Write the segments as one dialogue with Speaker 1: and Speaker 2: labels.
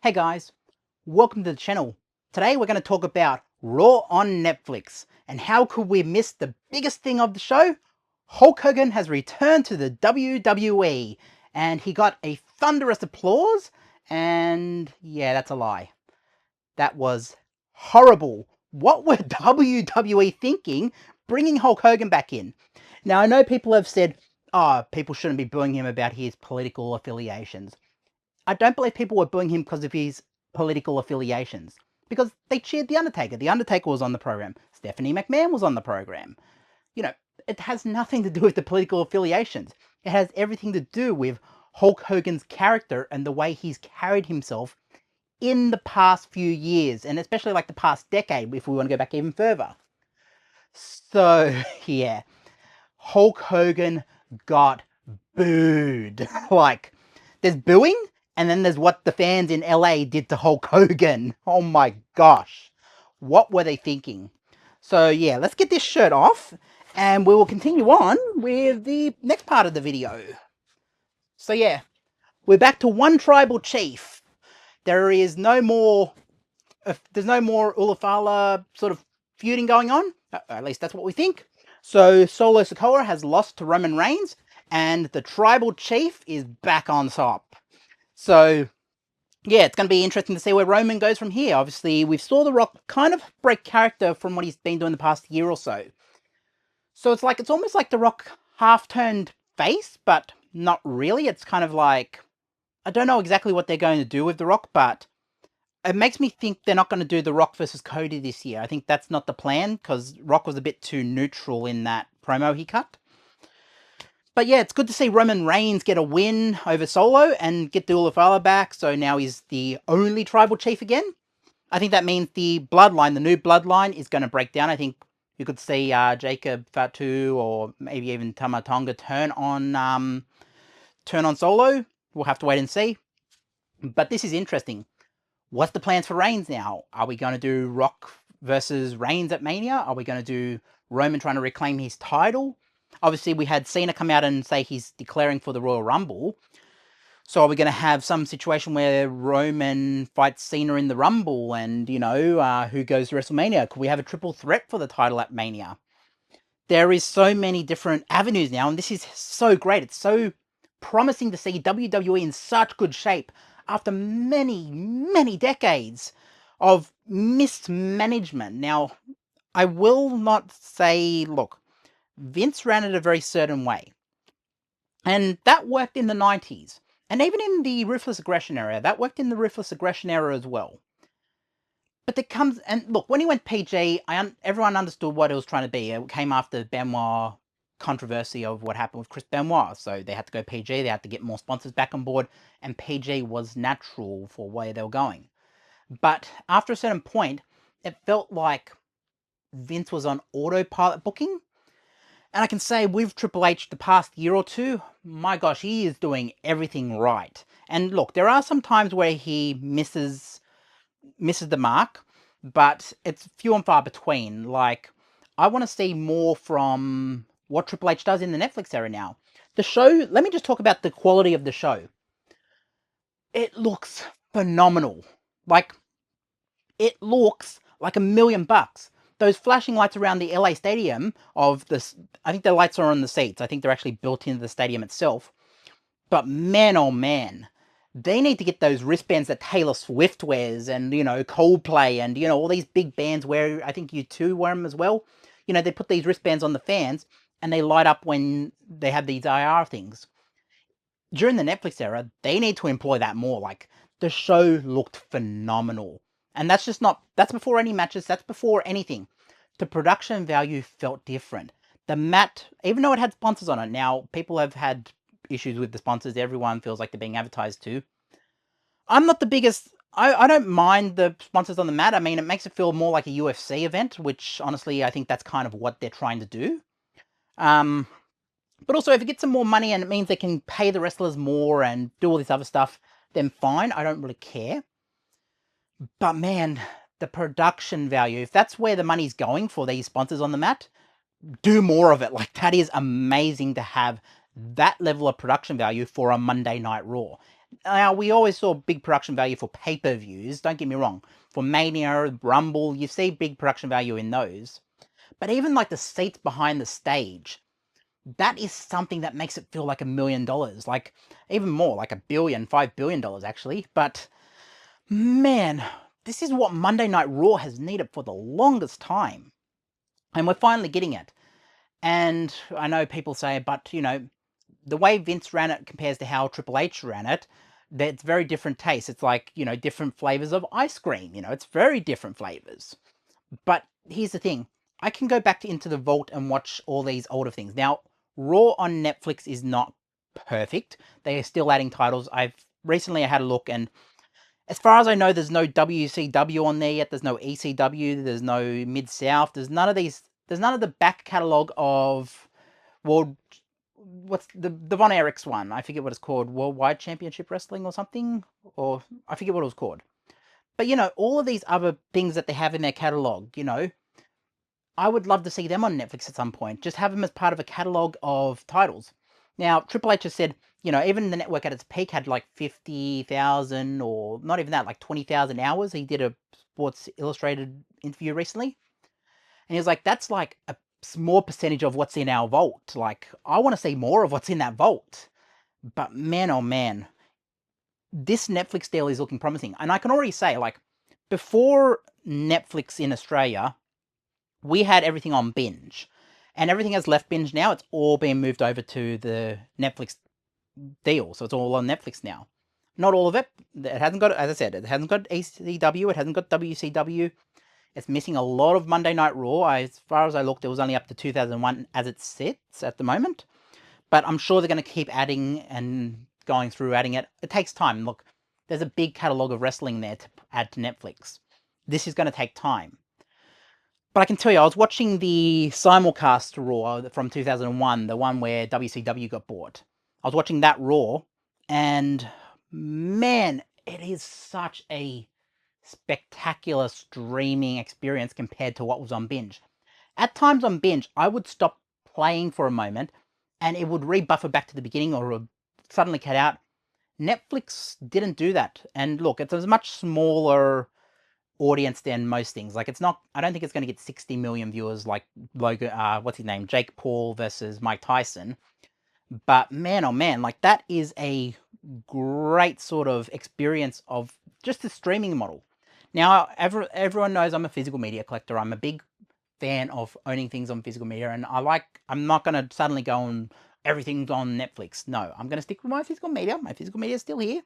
Speaker 1: Hey guys, welcome to the channel. Today we're going to talk about Raw on Netflix, and how could we miss the biggest thing of the show? Hulk Hogan has returned to the WWE, and he got a thunderous applause, and yeah, that's a lie. That was horrible. What were WWE thinking bringing Hulk Hogan back in? Now I know people have said, oh, people shouldn't be booing him about his political affiliations. I don't believe people were booing him because of his political affiliations. Because they cheered The Undertaker. The Undertaker was on the program. Stephanie McMahon was on the program. You know, it has nothing to do with the political affiliations. It has everything to do with Hulk Hogan's character and the way he's carried himself in the past few years. And especially like the past decade, if we want to go back even further. So, yeah. Hulk Hogan got booed. Like, there's booing, and then there's what the fans in LA did to Hulk Hogan. Oh my gosh. What were they thinking? So yeah, let's get this shirt off, and we will continue on with the next part of the video. So yeah, we're back to one tribal chief. There is no more, there's no more Ulafala sort of feuding going on. At least that's what we think. So Solo Sikoa has lost to Roman Reigns, and the tribal chief is back on top. So yeah, it's going to be interesting to see where Roman goes from here. Obviously, we saw The Rock kind of break character from what he's been doing the past year or so. So it's almost like The Rock half turned face, but not really. It's kind of like, I don't know exactly what they're going to do with The Rock, but it makes me think they're not going to do The Rock versus Cody this year. I think that's not the plan, because Rock was a bit too neutral in that promo he cut. But yeah, it's good to see Roman Reigns get a win over Solo and get the Ulafala back, so now he's the only tribal chief again. I think that means the bloodline, the new bloodline, is going to break down. I think you could see Jacob Fatu or maybe even Tama Tonga turn on Solo. We'll have to wait and see. But this is interesting. What's the plans for Reigns now? Are we going to do Rock versus Reigns at Mania? Are we going to do Roman trying to reclaim his title? Obviously, we had Cena come out and say he's declaring for the Royal Rumble. So are we going to have some situation where Roman fights Cena in the Rumble, and, you know, who goes to WrestleMania? Could we have a triple threat for the title at Mania? There is so many different avenues now, and this is so great. It's so promising to see WWE in such good shape after many, many decades of mismanagement. Now, I will not say, look, Vince ran it a very certain way. And that worked in the 90s. And even in the Ruthless Aggression era, that worked in the Ruthless Aggression era as well. But there comes, and look, when he went PG, everyone understood what it was trying to be. It came after Benoit controversy of what happened with Chris Benoit. So they had to go PG, they had to get more sponsors back on board, and PG was natural for where they were going. But after a certain point, it felt like Vince was on autopilot booking. And I can say with Triple H the past year or two, my gosh, he is doing everything right. And look, there are some times where he misses the mark, but it's few and far between. Like, I want to see more from what Triple H does in the Netflix era now. The show, let me just talk about the quality of the show. It looks phenomenal. Like, it looks like $1,000,000. Those flashing lights around the LA stadium of this, I think the lights are on the seats. I think they're actually built into the stadium itself. But man, oh man, they need to get those wristbands that Taylor Swift wears, and, you know, Coldplay, and, you know, all these big bands wear. I think U2 wear them as well. You know, they put these wristbands on the fans, and they light up when they have these IR things. During the Netflix era, they need to employ that more. Like, the show looked phenomenal. And that's just not, that's before any matches, that's before anything. The production value felt different. The mat, even though it had sponsors on it, now people have had issues with the sponsors, everyone feels like they're being advertised to. I'm not the biggest, I don't mind the sponsors on the mat. I mean, it makes it feel more like a UFC event, which honestly, I think that's kind of what they're trying to do. But also, if it gets some more money and it means they can pay the wrestlers more and do all this other stuff, then fine, I don't really care. But man, the production value, if that's where the money's going for these sponsors on the mat, do more of it. Like, that is amazing to have that level of production value for a Monday Night Raw. Now, we always saw big production value for pay-per-views, don't get me wrong. For Mania, Rumble, you see big production value in those. But even like the seats behind the stage, that is something that makes it feel like $1 million. Like, even more, like $5 billion actually. But, man, this is what Monday Night Raw has needed for the longest time. And we're finally getting it. And I know people say, but, you know, the way Vince ran it compares to how Triple H ran it, that's very different tastes. It's like, you know, different flavors of ice cream. You know, it's very different flavors. But here's the thing. I can go back into the vault and watch all these older things. Now, Raw on Netflix is not perfect. They are still adding titles. Recently I had a look, and as far as I know, there's no WCW on there yet. There's no ECW. There's no Mid-South. There's none of these. There's none of the back catalogue of World. What's the Von Erichs one? I forget what it's called. Worldwide Championship Wrestling or something, or I forget what it was called. But you know, all of these other things that they have in their catalogue, you know, I would love to see them on Netflix at some point. Just have them as part of a catalogue of titles. Now, Triple H has said, you know, even the network at its peak had like 50,000 or not even that, like 20,000 hours. He did a Sports Illustrated interview recently. And he was like, that's like a small percentage of what's in our vault. Like, I want to see more of what's in that vault. But man, oh man, this Netflix deal is looking promising. And I can already say, like, before Netflix in Australia, we had everything on binge. And everything has left binge now. It's all being moved over to the Netflix deal. So it's all on Netflix now. Not all of it. It hasn't got, as I said, it hasn't got ECW. It hasn't got WCW. It's missing a lot of Monday Night Raw. As far as I looked, it was only up to 2001 as it sits at the moment. But I'm sure they're going to keep adding and going through adding it. It takes time. Look, there's a big catalogue of wrestling there to add to Netflix. This is going to take time. But I can tell you, I was watching the simulcast Raw from 2001, the one where WCW got bought. I was watching that Raw, and man, it is such a spectacular streaming experience compared to what was on binge. At times on binge, I would stop playing for a moment, and it would rebuffer back to the beginning or it would suddenly cut out. Netflix didn't do that. And look, it's a much smaller audience than most things. Like, it's not, I don't think it's going to get 60 million viewers like Logan, what's his name? Jake Paul versus Mike Tyson. But man, oh man, like, that is a great sort of experience of just the streaming model. Now, everyone knows I'm a physical media collector. I'm a big fan of owning things on physical media, and I'm not going to suddenly go on everything's on Netflix. No, I'm going to stick with my physical media. My physical media is still here.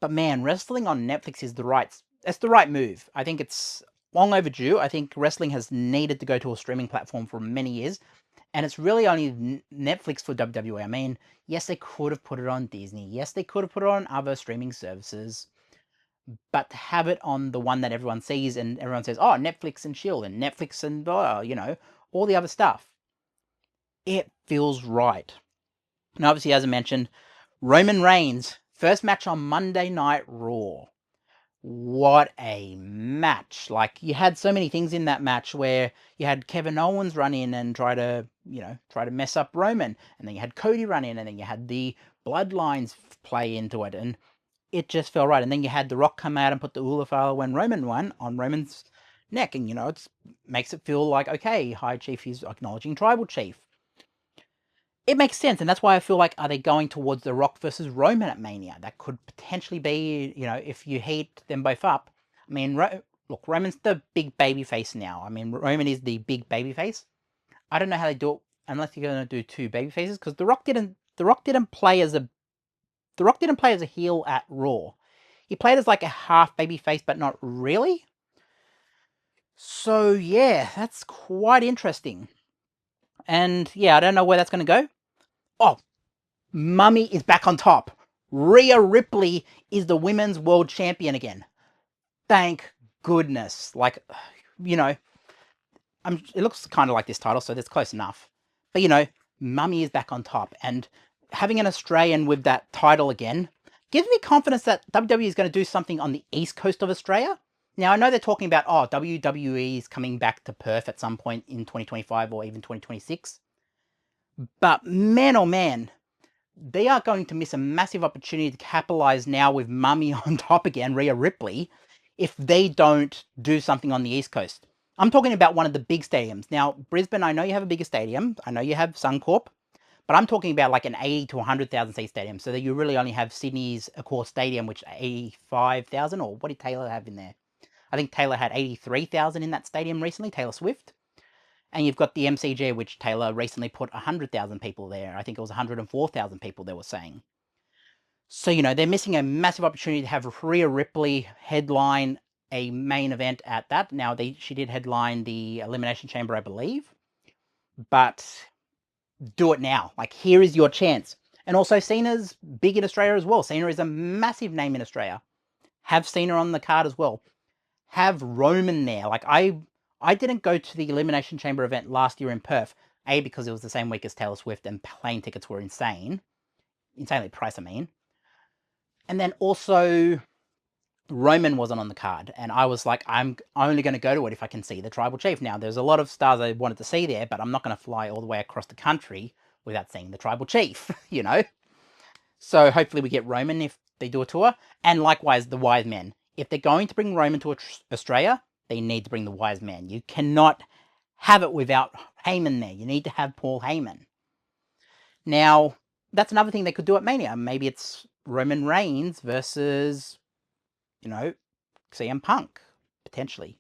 Speaker 1: But man, wrestling on Netflix is the right move. I think it's long overdue. I think wrestling has needed to go to a streaming platform for many years, and it's really only Netflix for WWE. I mean, yes, they could have put it on Disney. Yes, they could have put it on other streaming services, but to have it on the one that everyone sees and everyone says, oh, Netflix and Shield and Netflix and, you know, all the other stuff, it feels right. And obviously, as I mentioned, Roman Reigns, first match on Monday Night Raw. What a match. Like, you had so many things in that match where you had Kevin Owens run in and try to mess up Roman. And then you had Cody run in, and then you had the Bloodlines play into it. And it just felt right. And then you had The Rock come out and put the Ulafala when Roman won on Roman's neck. And, you know, it makes it feel like, okay, High Chief is acknowledging Tribal Chief. It makes sense, and that's why I feel like, are they going towards The Rock versus Roman at Mania? That could potentially be, you know, if you heat them both up. I mean, look, Roman's the big baby face now. I mean, Roman is the big baby face. I don't know how they do it unless you're going to do two baby faces, because The Rock didn't play as a heel at Raw. He played as like a half baby face, but not really. So yeah, that's quite interesting. And yeah, I don't know where that's going to go. Oh, Mummy is back on top. Rhea Ripley is the women's world champion again. Thank goodness. Like, you know, it looks kind of like this title, so that's close enough. But, you know, Mummy is back on top. And having an Australian with that title again gives me confidence that WWE is going to do something on the east coast of Australia. Now, I know they're talking about, WWE is coming back to Perth at some point in 2025 or even 2026. But man, oh man, they are going to miss a massive opportunity to capitalize now with Mummy on top again, Rhea Ripley, if they don't do something on the East Coast. I'm talking about one of the big stadiums. Now, Brisbane, I know you have a bigger stadium. I know you have Suncorp. But I'm talking about like an 80 to 100,000 seat stadium. So that you really only have Sydney's Accor Stadium, which 85,000, or what did Taylor have in there? I think Taylor had 83,000 in that stadium recently, Taylor Swift. And you've got the MCG, which Taylor recently put 100,000 people there. I think it was 104,000 people they were saying. So, they're missing a massive opportunity to have Rhea Ripley headline a main event at that. Now, she did headline the Elimination Chamber, I believe. But do it now. Like, here is your chance. And also, Cena's big in Australia as well. Cena is a massive name in Australia. Have Cena on the card as well. Have Roman there. Like, I didn't go to the Elimination Chamber event last year in Perth. A, because it was the same week as Taylor Swift and plane tickets were insane. Insanely priced, I mean. And then also, Roman wasn't on the card. And I was like, I'm only going to go to it if I can see the Tribal Chief. Now, there's a lot of stars I wanted to see there, but I'm not going to fly all the way across the country without seeing the Tribal Chief, So hopefully we get Roman if they do a tour. And likewise, the Wise Men. If they're going to bring Roman to Australia, they need to bring the Wise Men. You cannot have it without Heyman there. You need to have Paul Heyman. Now, that's another thing they could do at Mania. Maybe it's Roman Reigns versus, CM Punk, potentially.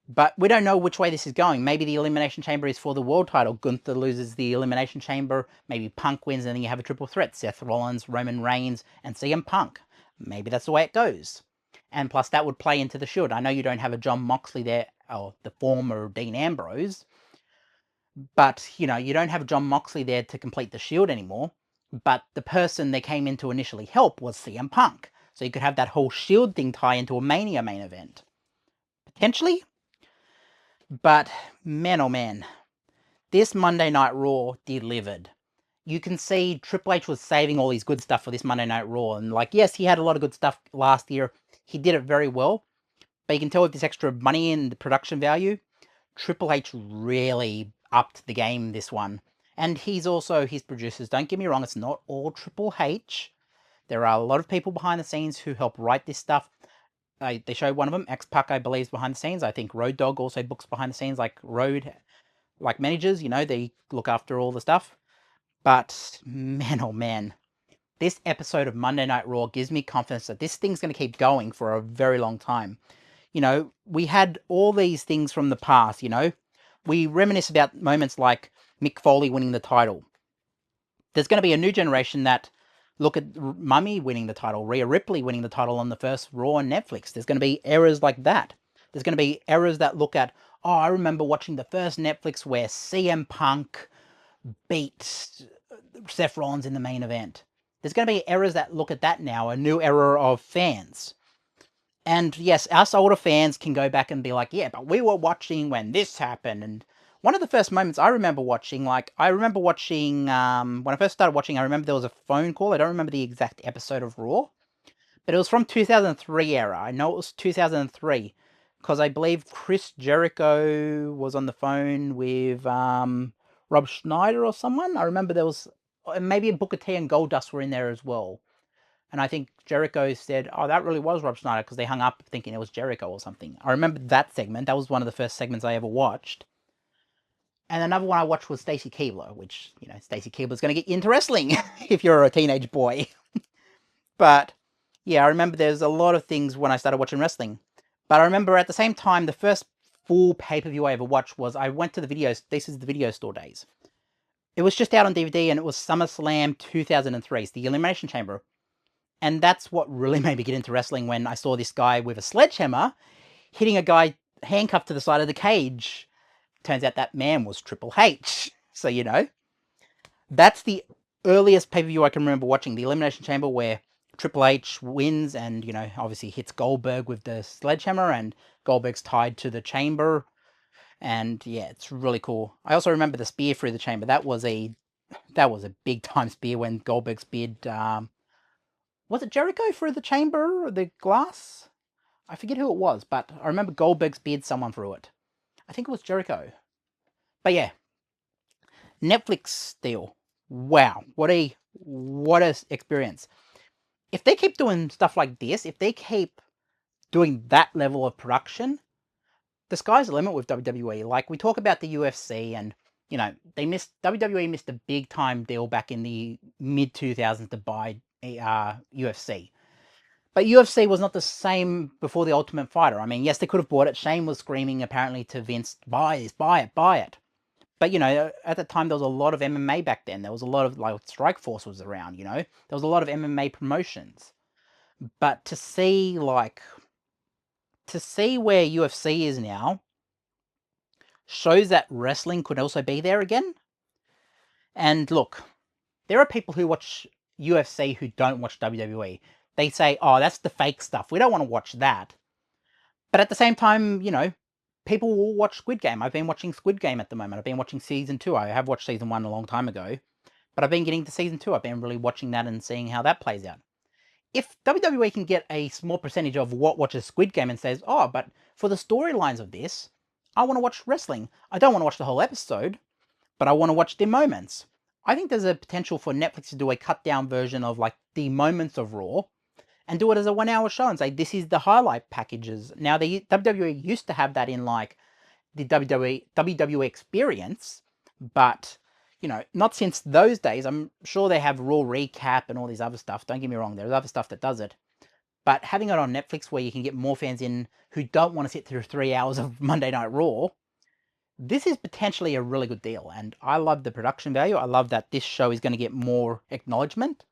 Speaker 1: But we don't know which way this is going. Maybe the Elimination Chamber is for the world title. Gunther loses the Elimination Chamber. Maybe Punk wins, and then you have a triple threat. Seth Rollins, Roman Reigns, and CM Punk. Maybe that's the way it goes. And plus, that would play into the Shield. I know you don't have a Jon Moxley there, or the former Dean Ambrose. But, you don't have Jon Moxley there to complete the Shield anymore. But the person they came in to initially help was CM Punk. So you could have that whole Shield thing tie into a Mania main event. Potentially. But, man oh man, this Monday Night Raw delivered. You can see Triple H was saving all his good stuff for this Monday Night Raw. And yes, he had a lot of good stuff last year. He did it very well. But you can tell with this extra money and the production value, Triple H really upped the game this one. And he's also his producers. Don't get me wrong, it's not all Triple H. There are a lot of people behind the scenes who help write this stuff. They show one of them, X-Pac, I believe, is behind the scenes. I think Road Dogg also books behind the scenes, like managers, they look after all the stuff. But, man oh man, this episode of Monday Night Raw gives me confidence that this thing's going to keep going for a very long time. We had all these things from the past, We reminisce about moments like Mick Foley winning the title. There's going to be a new generation that look at Mummy winning the title, Rhea Ripley winning the title on the first Raw on Netflix. There's going to be eras like that. There's going to be eras that look at, I remember watching the first Netflix where CM Punk beat Seth Rollins in the main event. There's going to be eras that look at that now, a new era of fans. And yes, us older fans can go back and be like, yeah, but we were watching when this happened. And one of the first moments I remember watching, when I first started watching, I remember there was a phone call. I don't remember the exact episode of Raw, but it was from 2003 era. I know it was 2003 because I believe Chris Jericho was on the phone with Rob Schneider or someone. I remember there was maybe Booker T and Goldust were in there as well. And I think Jericho said, oh, that really was Rob Schneider, because they hung up thinking it was Jericho or something. I remember that segment. That was one of the first segments I ever watched. And another one I watched was Stacy Keibler, which, Stacy Keibler's going to get you into wrestling if you're a teenage boy. But, yeah, I remember there's a lot of things when I started watching wrestling. But I remember at the same time, the first full pay-per-view I ever watched was, I went to this is the video store days. It was just out on DVD, and it was SummerSlam 2003. It's the Elimination Chamber. And that's what really made me get into wrestling, when I saw this guy with a sledgehammer hitting a guy handcuffed to the side of the cage. Turns out that man was Triple H. So, that's the earliest pay-per-view I can remember watching, the Elimination Chamber, where Triple H wins and, obviously hits Goldberg with the sledgehammer, and Goldberg's tied to the chamber. And, yeah, it's really cool. I also remember the spear through the chamber. That was a big-time spear when Goldberg speared... was it Jericho through the chamber or the glass? I forget who it was, but I remember Goldberg speared someone through it. I think it was Jericho. But yeah, Netflix deal. Wow, what a what an experience. If they keep doing stuff like this, if they keep doing that level of production, the sky's the limit with WWE. Like, we talk about the UFC, and WWE missed a big time deal back in the mid 2000s to buy UFC. But UFC was not the same before the Ultimate Fighter. I mean, yes, they could have bought it. Shane was screaming apparently to Vince, buy this, buy it, buy it. But at the time there was a lot of MMA back then. There was a lot of, like, Strikeforce was around. There was a lot of MMA promotions. But to see where UFC is now shows that wrestling could also be there again. And look, there are people who watch UFC who don't watch WWE. They say, oh, that's the fake stuff. We don't want to watch that. But at the same time, people will watch Squid Game. I've been watching Squid Game at the moment. I've been watching season 2. I have watched season 1 a long time ago. But I've been getting to season 2. I've been really watching that and seeing how that plays out. If WWE can get a small percentage of what watches Squid Game and says, oh, but for the storylines of this, I want to watch wrestling. I don't want to watch the whole episode, but I want to watch the moments. I think there's a potential for Netflix to do a cut down version of, like, the moments of Raw and do it as a 1 hour show and say, this is the highlight packages. Now, the WWE used to have that in, like, the WWE Experience, but, not since those days. I'm sure they have Raw Recap and all these other stuff. Don't get me wrong, there's other stuff that does it. But having it on Netflix where you can get more fans in who don't want to sit through 3 hours of Monday Night Raw, this is potentially a really good deal. And I love the production value. I love that this show is going to get more acknowledgement.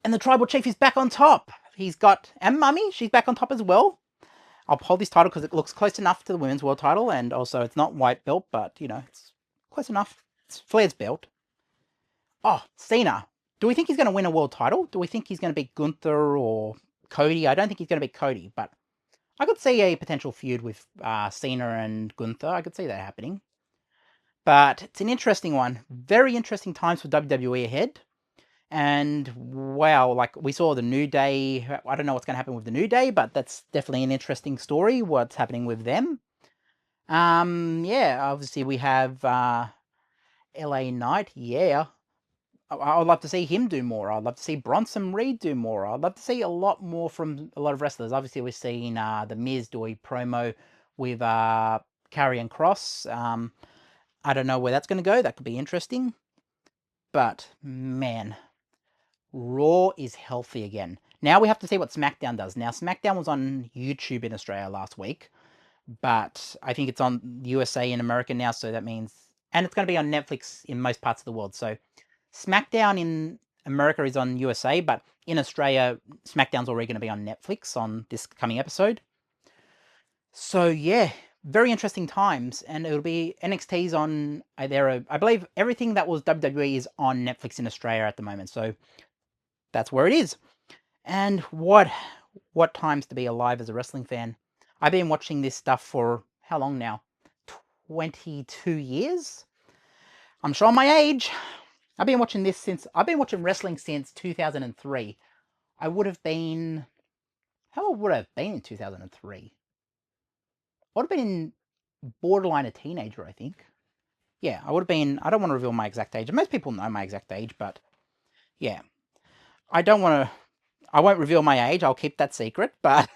Speaker 1: And the Tribal Chief is back on top. And Mummy, she's back on top as well. I'll hold this title because it looks close enough to the Women's World title, and also it's not white belt, but, it's close enough. It's Flair's belt. Oh, Cena. Do we think he's going to win a world title? Do we think he's going to beat Gunther or Cody? I don't think he's going to beat Cody, but I could see a potential feud with Cena and Gunther. I could see that happening. But it's an interesting one. Very interesting times for WWE ahead. And wow, like, we saw the New Day. I don't know what's going to happen with the New Day, but that's definitely an interesting story, what's happening with them. Yeah, obviously we have LA Knight. Yeah, I'd love to see him do more. I'd love to see Bronson Reed do more. I'd love to see a lot more from a lot of wrestlers. Obviously, we're seeing The Miz do a promo with Karrion Kross. I don't know where that's going to go. That could be interesting. But, man, Raw is healthy again. Now we have to see what Smackdown does. Now, Smackdown was on YouTube in Australia last week, but I think it's on USA in America now, so that means... And it's going to be on Netflix in most parts of the world. So Smackdown in America is on USA, but in Australia, Smackdown's already going to be on Netflix on this coming episode. So, yeah, very interesting times, and it'll be NXT's on there. I believe everything that was WWE is on Netflix in Australia at the moment, so that's where it is. And what times to be alive as a wrestling fan. I've been watching this stuff for how long now? 22 years? I'm showing my age. I've been watching wrestling since 2003. I would have been... How old would I have been in 2003? I would have been borderline a teenager, I think. Yeah, I would have been... I don't want to reveal my exact age. Most people know my exact age, but yeah. I won't reveal my age. I'll keep that secret, but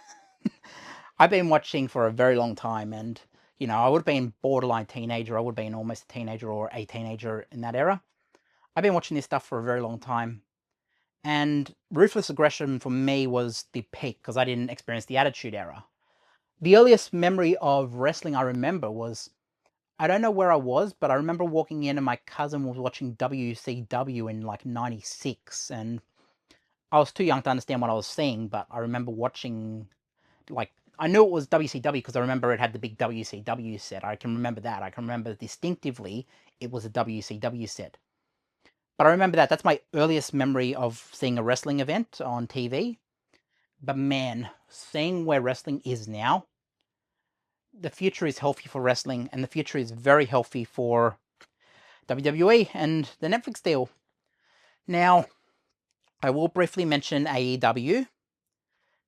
Speaker 1: I've been watching for a very long time, and, I would have been borderline teenager. I would have been almost a teenager or a teenager in that era. I've been watching this stuff for a very long time, and Ruthless Aggression for me was the peak because I didn't experience the Attitude Era. The earliest memory of wrestling I remember was, I don't know where I was, but I remember walking in and my cousin was watching WCW in, like, 96, and I was too young to understand what I was seeing, but I remember watching, like, I knew it was WCW because I remember it had the big WCW set. I can remember that. I can remember distinctively it was a WCW set. But I remember that. That's my earliest memory of seeing a wrestling event on TV. But man, seeing where wrestling is now, the future is healthy for wrestling, and the future is very healthy for WWE and the Netflix deal. Now, I will briefly mention AEW.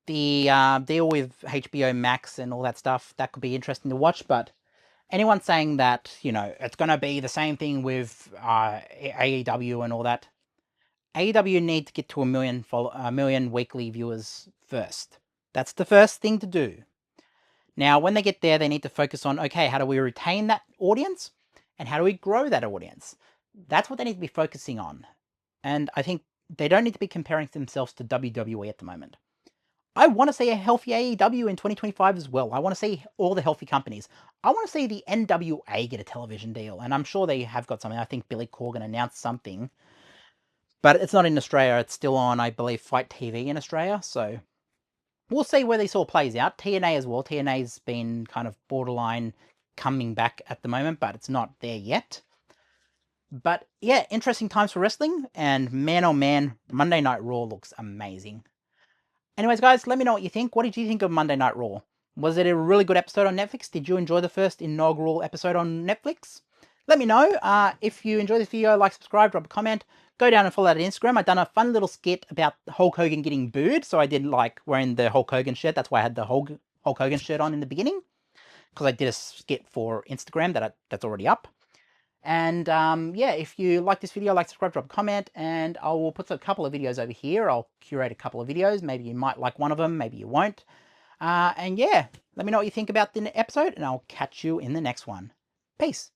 Speaker 1: The deal with HBO Max and all that stuff, that could be interesting to watch, but anyone saying that, it's going to be the same thing with AEW and all that, AEW need to get to a million weekly viewers first. That's the first thing to do. Now, when they get there, they need to focus on, okay, how do we retain that audience? And how do we grow that audience? That's what they need to be focusing on. And I think they don't need to be comparing themselves to WWE at the moment. I want to see a healthy AEW in 2025 as well. I want to see all the healthy companies. I want to see the NWA get a television deal. And I'm sure they have got something. I think Billy Corgan announced something. But it's not in Australia. It's still on, I believe, Fight TV in Australia. So we'll see where this all plays out. TNA as well. TNA's been kind of borderline coming back at the moment, but it's not there yet. But yeah, interesting times for wrestling. And man, oh man, Monday Night Raw looks amazing. Anyways, guys, let me know what you think. What did you think of Monday Night Raw? Was it a really good episode on Netflix? Did you enjoy the first inaugural episode on Netflix? Let me know. If you enjoyed this video, like, subscribe, drop a comment. Go down and follow that on Instagram. I've done a fun little skit about Hulk Hogan getting booed. So I did like wearing the Hulk Hogan shirt. That's why I had the Hulk Hogan shirt on in the beginning. Because I did a skit for Instagram that's already up. And yeah, if you like this video, like, subscribe, drop a comment, and I will put a couple of videos over here. I'll curate a couple of videos. Maybe you might like one of them, maybe you won't. And yeah, let me know what you think about the episode, and I'll catch you in the next one. Peace.